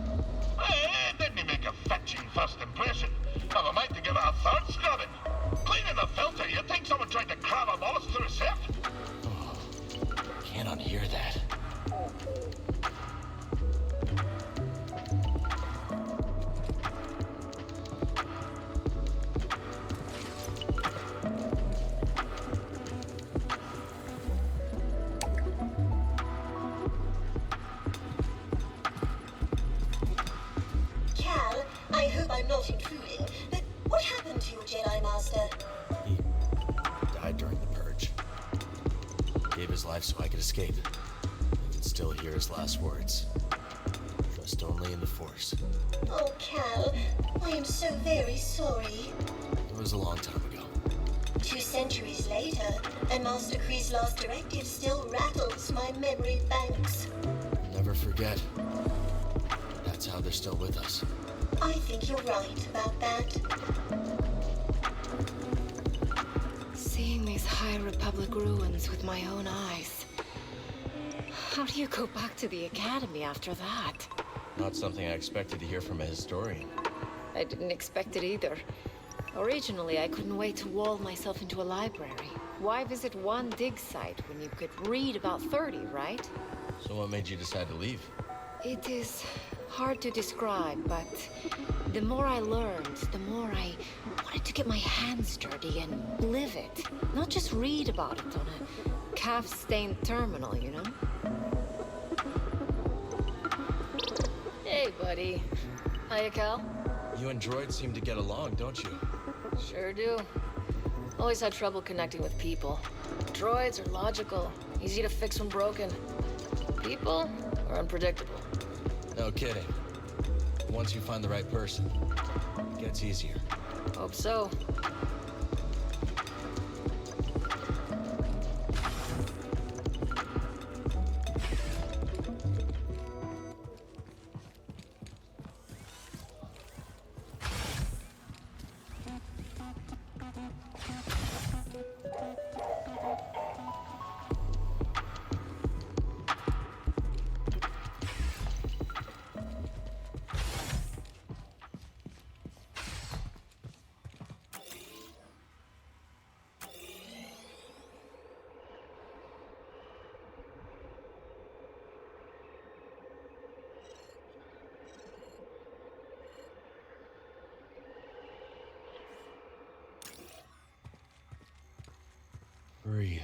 Didn't he make a fetching first impression? Have a mind to give it a third scrubbing. Cleaning the filter, you'd think someone tried to crab a mollusk through a sieve. Can't unhear that. Cal, I hope I'm not intruding, but what happened to your Jedi Master? Died during the purge. Gave his life so I could escape. I can still hear his last words. Trust only in the Force. Oh, Cal, I am so very sorry. It was a long time ago. 2 centuries later, and Master Kree's last directive still rattles my memory banks. Never forget. That's how they're still with us. I think you're right about that. Seeing these High Republic ruins with my own eyes. How do you go back to the Academy after that? Not something I expected to hear from a historian. I didn't expect it either. Originally, I couldn't wait to wall myself into a library. Why visit one dig site when you could read about 30, right? So what made you decide to leave? It is hard to describe, but the more I learned, the more I wanted to get my hands dirty and live it. Not just read about it on a calf-stained terminal, you know? Hey, buddy. Hiya, Cal. You and droids seem to get along, don't you? Sure do. Always had trouble connecting with people. Droids are logical, easy to fix when broken. People are unpredictable. No kidding. Once you find the right person, it gets easier. Hope so. Breathe.